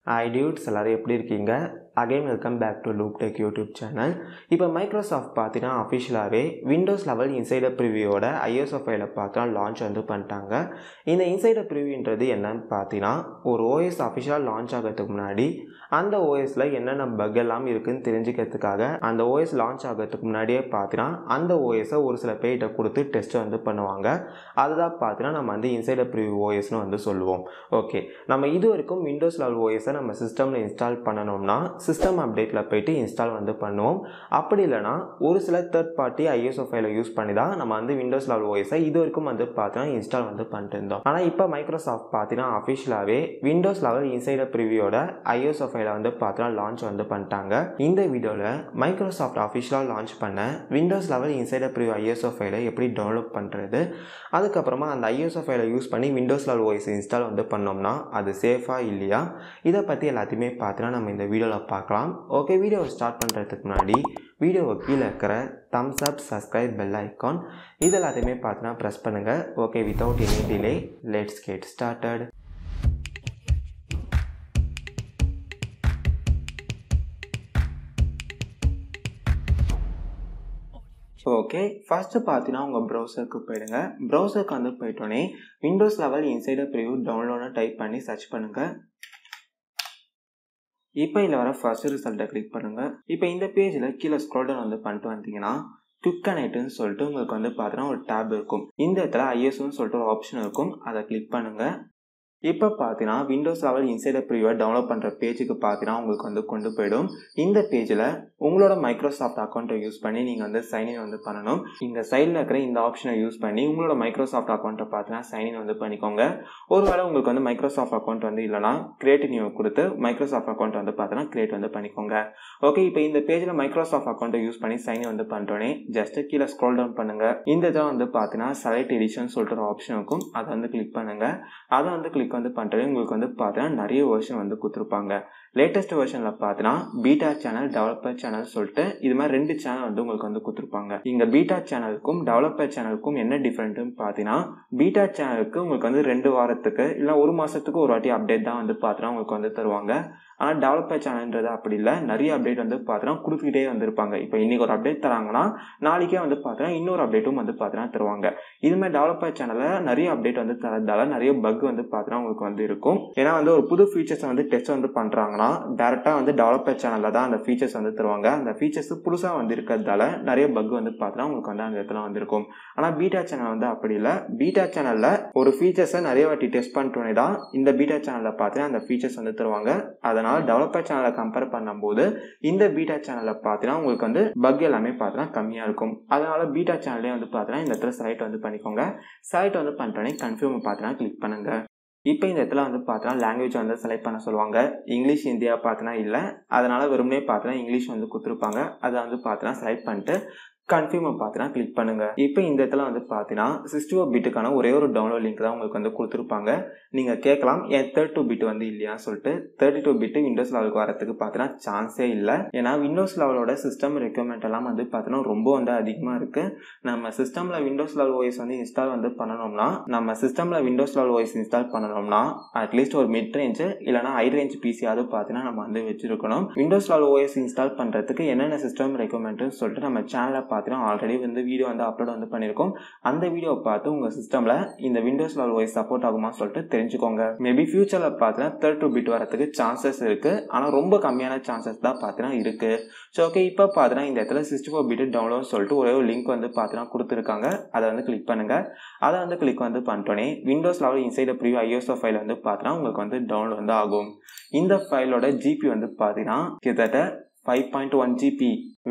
Hi dudes, எல்லாரும் எப்படி இருக்கீங்க? Again welcome back to ḽூப்டெக் யூடியூப் சேனல். இப்போ மைக்ரோசாஃப்ட் பார்த்தீங்கன்னா அஃபிஷியலாகவே விண்டோஸ் லெவல் இன்சைடர் ப்ரிவியூவோட ஐஎஸ்ஓ ஃபைலை பார்த்தா லான்ச் பண்ணிட்டாங்க. இந்த இன்சைடர் ப்ரிவியூன்றது என்னன்னு பார்த்தீங்கன்னா ஒரு ஓஎஸ் அஃபிஷியலாக லான்ச் ஆகிறதுக்கு முன்னாடி அந்த ஓஎஸில் என்னென்ன பக் எல்லாம் இருக்குதுன்னு தெரிஞ்சுக்கிறதுக்காக அந்த ஓஎஸ் லான்ச் ஆகிறதுக்கு முன்னாடியே பார்த்தீங்கன்னா அந்த ஓஎஸை ஒரு சில பேர்கிட்ட கொடுத்து டெஸ்ட் பண்ணுவாங்க. அதுதான் பார்த்தீங்கன்னா நம்ம இன்சைடர் ப்ரிவியூ ஓஎஸ்னு சொல்லுவோம். ஓகே, நம்ம இது வரைக்கும் விண்டோஸ் லெவல் ஓஎஸை நம்ம சிஸ்டமில் இன்ஸ்டால் பண்ணணும்னா சிஸ்டம் அப்டேட்டில் போய்ட்டு இன்ஸ்டால் பண்ணுவோம். அப்படி இல்லைனா ஒரு சில தேர்ட் பார்ட்டி ஐஎஸ்ஓ ஃபைலை யூஸ் பண்ணி தான் நம்ம விண்டோஸ் லெவல் ஓஎஸை இது வரைக்கும் பார்த்தீங்கன்னா இன்ஸ்டால் பண்ணிட்டு இருந்தோம். ஆனால் இப்போ மைக்ரோசாஃப்ட் பார்த்தீங்கன்னா அஃபிஷியலாகவே விண்டோஸ் லெவல் இன்சைடர் ப்ரிவியூவோட ஐஎஸ்ஓ ஃபைலை பார்த்தீங்கன்னா லான்ச் பண்ணிட்டாங்க. இந்த வீடியோவில் மைக்ரோசாஃப்ட் அஃபிஷியலாக லான்ச் பண்ண Windows eleven insider preview ISO ஃபைலை எப்படி டவுன்லோட் பண்ணுறது, அதுக்கப்புறமா அந்த ஐஎஸ்ஓ ஃபைலை யூஸ் பண்ணி விண்டோஸ் லெவல் ஓஎஸ் இன்ஸ்டால் பண்ணோம்னா அது சேஃபாக இல்லையா, இதை பற்றி எல்லாத்தையுமே பார்த்தீங்கன்னா நம்ம இந்த வீடியோவில் பார்க்கலாம். ஓகே, வீடியோவை ஸ்டார்ட் பண்ணுறதுக்கு முன்னாடி வீடியோவை கீழே இருக்கிற thumbs up, subscribe, bell icon இது எல்லாத்தையுமே பார்த்தீங்கன்னா ப்ரெஸ் பண்ணுங்கள். Okay, without any delay let's get started. Okay, first பார்த்தீங்கன்னா உங்கள் ப்ரௌசருக்கு போயிடுங்க. ப்ரௌசருக்கு போயிட்டோன்னே விண்டோஸ் லெவல் இன்சைடர் ப்ரிவியூ டவுன்லோட்னு டைப் பண்ணி சர்ச் பண்ணுங்கள். இப்போ இதில் வர ஃபர்ஸ்ட் ரிசல்ட்டை கிளிக் பண்ணுங்கள். இப்போ இந்த பேஜில் கீழே ஸ்க்ரோல் டவுன் பண்ணிட்டு வந்தீங்கன்னா க்விக்கனெக்ட்னு சொல்லிட்டு உங்களுக்கு பார்த்தீங்கன்னா ஒரு டேப் இருக்கும். இந்த இடத்துல ஐஎஸ்ஓன்னு சொல்லிட்டு ஒரு ஆப்ஷன் இருக்கும், அதை கிளிக் பண்ணுங்கள். இப்போ பார்த்தீங்கன்னா விண்டோஸ் லெவல் இன்சைடர் ப்ரிவியூவை டவுன்லோட் பண்ணுற பேஜுக்கு பார்த்தீங்கன்னா உங்களுக்கு கொண்டு போயிடும். இந்த பேஜில் உங்களோட மைக்ரோசாஃப்ட் அக்கௌண்ட்டை யூஸ் பண்ணி நீங்கள் சைன்இன் பண்ணணும். இந்த சைடில் இருக்கிற இந்த ஆப்ஷனை யூஸ் பண்ணி உங்களோட மைக்ரோசாஃப்ட் அக்கௌண்ட்டை பார்த்தீங்கன்னா சைன்இன் பண்ணிக்கோங்க. ஒருவேளை உங்களுக்கு மைக்ரோசாஃப்ட் அக்கௌண்ட் இல்லைனா கிரியேட் நியூ கொடுத்து மைக்ரோசாஃப்ட் அக்கௌண்ட் பார்த்தீங்கன்னா கிரியேட் பண்ணிக்கோங்க. ஓகே, இப்போ இந்த பேஜில் மைக்ரோசாஃப்ட் அக்கௌண்ட்டை யூஸ் பண்ணி சைன்இன் பண்ணிட்டோன்னே ஜஸ்ட் கீழே ஸ்க்ரோல் டவுன் பண்ணுங்கள். இந்த இதில் பார்த்தீங்கன்னா செலக்ட் எடிஷன் சொல்லிட்டு ஒரு ஆப்ஷன் இருக்கும், அதை கிளிக் பண்ணுங்கள். அதை கிளிக் பண்ணுறது உங்களுக்கு பார்த்தீங்கன்னா நிறைய வெர்ஷன் கொடுத்துருப்பாங்க. லேட்டஸ்ட் வெர்ஷனில் பார்த்தீங்கன்னா பீட்டா சேனல், டெவலப்பர் சேனல் சொல்லிட்டு இது மாதிரி 2 சேனல் உங்களுக்கு கொடுத்துருப்பாங்க. இங்கே பீட்டா சேனலுக்கும் டெவலப்பர் சேனலுக்கும் என்ன டிஃப்ரெண்ட்டுன்னு பார்த்தீங்கன்னா பீட்டா சேனலுக்கு உங்களுக்கு 2 வாரத்துக்கு இல்லை 1 மாதத்துக்கு ஒரு வாட்டி அப்டேட் தான் பார்த்தீங்கன்னா உங்களுக்கு தருவாங்க. ஆனால் டெவலப்பர் சேனல்ன்றது அப்படி இல்லை, நிறைய அப்டேட் பார்த்தீங்கன்னா கொடுத்துக்கிட்டே இருப்பாங்க. இப்போ இன்றைக்கி ஒரு அப்டேட் தராங்கன்னா நாளைக்கே பார்த்தீங்கன்னா இன்னொரு அப்டேட்டும் பார்த்தீங்கன்னா தருவாங்க. இதுமாதிரி டெவலப்பர் சேனலில் நிறைய அப்டேட் தரதால நிறைய பக் பார்த்தீங்கன்னா உங்களுக்கு இருக்கும். ஏன்னா ஒரு புது ஃபீச்சர்ஸை டெஸ்ட் பண்ணுறாங்கன்னா டேரெக்டாக டெவலப்பர் சேனலில் தான் அந்த ஃபீச்சர்ஸ் தருவாங்க. அந்த ஃபீச்சர்ஸ் புதுசாக இருக்கிறதால நிறைய பக் பார்த்தீங்கன்னா உங்களுக்கு அந்த இடத்துல இருக்கும். ஆனால் பீட்டா சேனல் அப்படி இல்லை. பீட்டா சேனலில் ஒரு ஃபீச்சர்ஸை நிறைய வாட்டி டெஸ்ட் பண்ணிட்டோன்னே தான் இந்த பீட்டா சேனலில் பார்த்தீங்கன்னா அந்த ஃபீச்சர்ஸ் தருவாங்க. அதனால் டெவலப்பர் சேனலை கம்பேர் பண்ணும்போது இந்த பீட்டா சேனலில் பார்த்தீங்கன்னா உங்களுக்கு பக் எல்லாமே பார்த்தீங்கன்னா கம்மியாக இருக்கும். அதனால பீட்டா சேனலே பார்த்தீங்கன்னா இந்த இடத்துல செலக்ட் பண்ணிக்கோங்க. செலக்ட் பண்ணிட்டோன்னே கன்ஃபார்ம் பார்த்தீங்கன்னா கிளிக் பண்ணுங்க. இப்போ இந்த இடத்துல பார்த்தீங்கன்னா லாங்குவேஜ் செலக்ட் பண்ண சொல்லுவாங்க. இங்கிலீஷ், இந்தியா பார்த்தீங்கன்னா இல்லை, அதனால வெறுமனே பார்த்தீங்கன்னா இங்கிலீஷ் கொடுத்துருப்பாங்க. அதை பார்த்தீங்கன்னா செலக்ட் பண்ணிட்டு கன்ஃபார்ம் பார்த்தீங்கன்னா கிளிக் பண்ணுங்க. இப்போ இந்த இடத்துல பார்த்தீங்கன்னா 64 பிட்டுக்கான ஒரே ஒரு டவுன்லோட் லிங்க் தான் உங்களுக்கு கொடுத்துருப்பாங்க. நீங்கள் கேட்கலாம், ஏன் 32 பிட் இல்லையான்னு சொல்லிட்டு. 32 பிட்டு விண்டோஸ் லெவலுக்கு வரதுக்கு பார்த்தீங்கன்னா சான்ஸே இல்லை. ஏன்னா விண்டோஸ் லெவலோட சிஸ்டம் ரெக்யர்மெண்ட் எல்லாம் பார்த்தீங்கன்னா ரொம்ப அதிகமாக இருக்குது. நம்ம சிஸ்டமில் விண்டோஸ் லெவல் ஓஎஸ் இன்ஸ்டால் பண்ணணும்னா அட்லீஸ்ட் ஒரு மிட் ரேஞ்சு இல்லைனா ஹை ரேஞ்ச் பிசியாவது பார்த்தீங்கன்னா நம்ம வச்சிருக்கணும். விண்டோஸ் லெவல் ஓஎஸ் இன்ஸ்டால் பண்ணுறதுக்கு என்னென்ன சிஸ்டம் ரெக்யர்மெண்ட்னு சொல்லிட்டு நம்ம சேனலை பார்த்தீங்கன்னா ஆல்ரெடி வீடியோ அப்லோட் பண்ணியிருக்கோம். அந்த வீடியோவை பார்த்து உங்கள் சிஸ்டமில் இந்த விண்டோஸ் லெவல் ஓஎஸ் சப்போர்ட் ஆகுமா சொல்லிட்டு தெரிஞ்சுக்கோங்க. மேபி ஃபியூச்சரில் பார்த்தீங்கன்னா 32 பிட் வரதுக்கு சான்சஸ் இருக்குது, ஆனால் ரொம்ப கம்மியான சான்சஸ் தான் பார்த்தீங்கன்னா இருக்குது. ஸோ ஓகே, இப்போ பார்த்தீங்கன்னா இந்த இடத்துல 64 பிட் டவுன்லோட் சொல்லிட்டு ஒரே ஒரு லிங்க் பார்த்தீங்கன்னா கொடுத்துருக்காங்க. அதை கிளிக் பண்ணுங்கள். அதை கிளிக் பண்ணிட்டோன்னே Windows eleven insider preview ISO file பார்த்தீங்கன்னா உங்களுக்கு டவுன்லோட் ஆகும். இந்த ஃபைலோட ஜிபி பார்த்தீங்கன்னா கிட்டத்தட்ட 5.1 GB.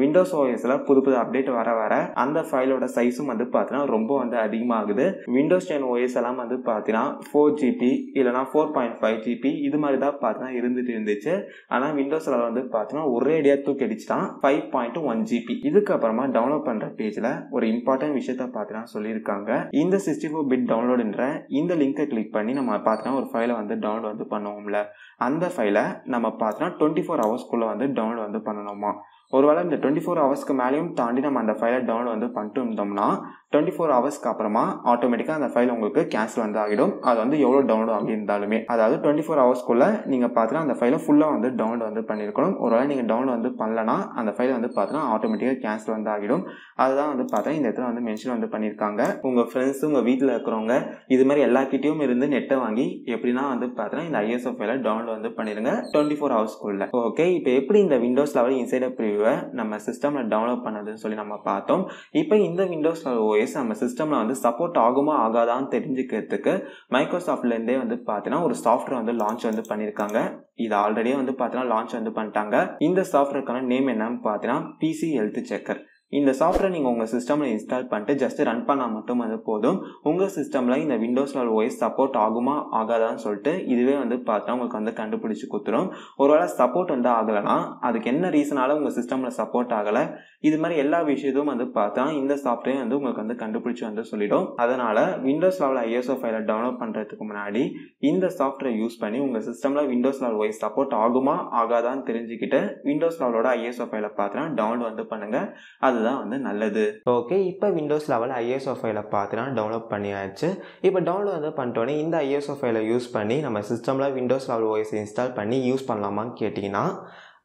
விண்டோஸ் ஓஎஸ்ல புது அப்டேட் வர அந்த ஃபைலோட சைஸும் பார்த்தீங்கன்னா ரொம்ப அதிகமாகுது. விண்டோஸ் 10 ஓஎஸ் எல்லாம் பார்த்தீங்கன்னா 4 GB இல்லைனா 4.5 GB இது மாதிரி தான் பார்த்தீங்கன்னா இருந்துச்சு. ஆனால் விண்டோஸ்ல பார்த்தீங்கன்னா ஒரே அடியாக தூக்கி அடிச்சுட்டான் 5.1 GB. இதுக்கப்புறமா டவுன்லோட் பண்ணுற பேஜில் ஒரு இம்பார்ட்டன்ட் விஷயத்த பார்த்தீங்கன்னா சொல்லியிருக்காங்க. இந்த 64 பிட் டவுன்லோடுன்ற இந்த லிங்கை கிளிக் பண்ணி நம்ம பார்த்தீங்கன்னா ஒரு ஃபைலை டவுன்லோட் பண்ணுவோம்ல, அந்த ஃபைலை நம்ம பார்த்தீங்கன்னா 24 ஹவர்ஸ்க்குள்ளே டவுன்லோட் பண்ணணுமா. ஒருவேளை இந்த 24 ஹவர்ஸ்க்கு மேலேயும் தாண்டி நம்ம அந்த ஃபைலை டவுன்லோட் பண்ணிட்டு இருந்தோம்னா 24 ஹவர்ஸ்க்கு அப்புறமா ஆட்டோமேட்டிக்காக அந்த ஃபைல் உங்களுக்கு கேன்சல் வந்து ஆகிடும். அது வந்து எவ்வளோ டவுன்லோட் ஆகியிருந்தாலுமே, அதாவது 24 ஹவர்ஸ்க்குள்ளே நீங்கள் பார்த்தீங்கன்னா அந்த ஃபைலை ஃபுல்லாக வந்து டவுன்லோட் வந்து பண்ணியிருக்கணும். ஒருவேளை நீங்கள் டவுன்லோட் வந்து பண்ணலன்னா அந்த ஃபைல் வந்து பார்த்தீங்கன்னா ஆட்டோமேட்டிக்காக கேன்சல் வந்து ஆகிடும். அதுதான் வந்து பார்த்தீங்கன்னா இந்த இடத்துல வந்து மென்ஷன் வந்து பண்ணியிருக்காங்க. உங்கள் ஃப்ரெண்ட்ஸ், உங்கள் வீட்டில் இருக்கிறவங்க இது மாதிரி எல்லாக்கிட்டையும் இருந்து நெட்டை வாங்கி எப்படின்னா வந்து பார்த்தீங்கன்னா இந்த ISO ஃபைலை டவுன்லோட் வந்து பண்ணிடுங்க 24 ஹவர்ஸ்க்குள்ளே. ஓகே, இப்போ எப்படி இந்த விண்டோஸ் லெவல் இன்சைடர் ப்ரிவியூவை நம்ம சிஸ்டமில் டவுன்லோட் பண்ணதுன்னு சொல்லி நம்ம பார்த்தோம். இப்போ இந்த விண்டோஸ் லெவல் OS நம்ம சிஸ்டமில் வந்து சப்போர்ட் ஆகுமா ஆகாதான்னு தெரிஞ்சுக்கிறதுக்கு மைக்ரோசாஃப்ட்லேருந்தே வந்து பார்த்தீங்கன்னா ஒரு சாஃப்ட்வேர் வந்து லான்ச் வந்து பண்ணியிருக்காங்க. இது ஆல்ரெடியே வந்து பார்த்தீங்கன்னா லான்ச் வந்து பண்ணிட்டாங்க. இந்த சாஃப்ட்வேருக்கான நேம் என்னன்னு பார்த்தீங்கன்னா PC ஹெல்த் செக்கர். இந்த சாஃப்ட்வேர் நீங்கள் உங்கள் சிஸ்டமில் இன்ஸ்டால் பண்ணிட்டு ஜஸ்ட் ரன் பண்ணால் மட்டும் வந்து போதும். உங்கள் சிஸ்டமில் இந்த விண்டோஸ் லெவல் OS சப்போர்ட் ஆகுமா ஆகாதான்னு சொல்லிட்டு இதுவே வந்து பார்த்தா உங்களுக்கு வந்து கண்டுபிடிச்சி கொடுத்துரும். ஒருவேளை சப்போர்ட் வந்து ஆகலைன்னா அதுக்கு என்ன ரீசனால உங்கள் சிஸ்டமில் சப்போர்ட் ஆகலை, இது மாதிரி எல்லா விஷயத்தையும் வந்து பார்த்தா இந்த சாஃப்ட்வேர் வந்து உங்களுக்கு வந்து கண்டுபிடிச்சி வந்து சொல்லிடும். அதனால் விண்டோஸ் லெவல் ISO ஃபைலை டவுன்லோட் பண்ணுறதுக்கு முன்னாடி இந்த சாஃப்ட்வேர் யூஸ் பண்ணி உங்கள் சிஸ்டமில் விண்டோஸ் லெவல் OS சப்போர்ட் ஆகுமா ஆகாதான்னு தெரிஞ்சுக்கிட்டு விண்டோஸ் லெவலோட ISO ஃபைலை பார்த்தீங்கன்னா டவுன்லோட் வந்து பண்ணுங்கள். அதுதான் வந்து நல்லது. ஓகே, இப்போ விண்டோஸ் லெவல் ISO ஃபைலை பார்த்தீங்கன்னா டவுன்லோட் பண்ணியாச்சு. இப்போ டவுன்லோட் வந்து பண்ணிட்டோன்னே இந்த ISO ஃபைலை யூஸ் பண்ணி நம்ம சிஸ்டமில் விண்டோஸ் லெவல் OS இன்ஸ்டால் பண்ணி யூஸ் பண்ணலாமான்னு கேட்டிங்கன்னா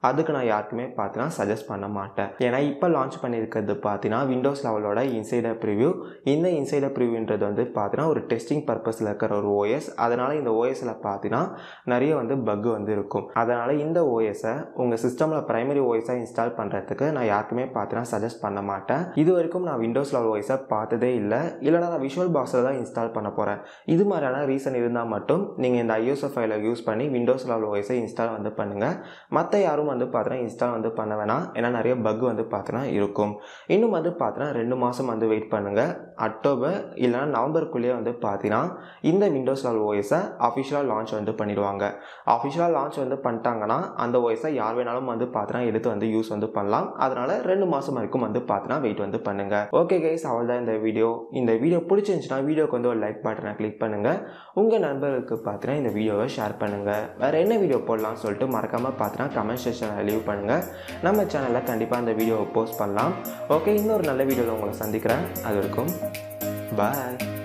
அதுக்கு நான் யாருக்குமே பார்த்தீங்கன்னா சஜஸ்ட் பண்ண மாட்டேன். ஏன்னா இப்போ லான்ச் பண்ணியிருக்கிறது பார்த்தீங்கன்னா விண்டோஸ் லெவலோட இன்சைடர் ப்ரிவ்யூ. இந்த இன்சைடர் ப்ரிவ்யூன்றது வந்து பார்த்தீங்கன்னா ஒரு டெஸ்டிங் பர்பஸில் இருக்கிற ஒரு OS. அதனால் இந்த OSல பார்த்தீங்கன்னா நிறைய வந்து பக் வந்து இருக்கும். அதனால் இந்த OSை உங்கள் சிஸ்டமில் ப்ரைமரி OSஐ இன்ஸ்டால் பண்ணுறதுக்கு நான் யாருக்குமே பார்த்தீங்கன்னா சஜஸ்ட் பண்ண மாட்டேன். இது வரைக்கும் நான் விண்டோஸ் லெவல் OSஐ பார்த்ததே இல்லை. இல்லைனா நான் விஷுவல் பாக்ஸில் தான் இன்ஸ்டால் பண்ண போகிறேன். இது மாதிரியான ரீசன் இருந்தால் மட்டும் நீங்கள் இந்த ISO ஃபைலை யூஸ் பண்ணி விண்டோஸ் லெவல் OSஐ இன்ஸ்டால் வந்து பண்ணுங்கள். மற்ற யாரும் வந்து பார்த்தீங்கன்னா இன்ஸ்டால் வந்து பண்ண வேணாம். ஏன்னா நிறைய பக் வந்து பார்த்தீங்கன்னா இருக்கும். இன்னும் வந்து பார்த்தீங்கன்னா 2 மாதம் வந்து வெயிட் பண்ணுங்கள். அக்டோபர் இல்லைனா நவம்பருக்குள்ளேயே வந்து பார்த்தீங்கன்னா இந்த விண்டோஸ் லெவல் OSஐ அஃபிஷியலாக லான்ச் வந்து பண்ணிடுவாங்க. அஃபிஷியலாக லான்ச் வந்து பண்ணிட்டாங்கன்னா அந்த OSஐ யார் வேணாலும் வந்து பார்த்தீங்கன்னா எடுத்து வந்து யூஸ் வந்து பண்ணலாம். அதனால் 2 மாதம் வரைக்கும் வந்து பார்த்தீங்கன்னா வெயிட் வந்து பண்ணுங்கள். ஓகே கைஸ், அவ்வளோதான் இந்த வீடியோ. இந்த வீடியோ பிடிச்சிருந்துச்சுன்னா வீடியோக்கு வந்து ஒரு லைக் பட்டனை கிளிக் பண்ணுங்கள். உங்கள் நண்பர்களுக்கு பார்த்தீங்கன்னா இந்த வீடியோவை ஷேர் பண்ணுங்கள். வேறு என்ன வீடியோ போடலாம்னு சொல்லிட்டு மறக்காமல் பார்த்தீங்கன்னா கமெண்ட் செக்ஷனில் லீவ் பண்ணுங்கள். நம்ம சேனலில் கண்டிப்பாக அந்த வீடியோவை போஸ்ட் பண்ணலாம். ஓகே, இன்னொரு நல்ல வீடியோவில் உங்களை சந்திக்கிறேன். அது வரைக்கும் பாய்.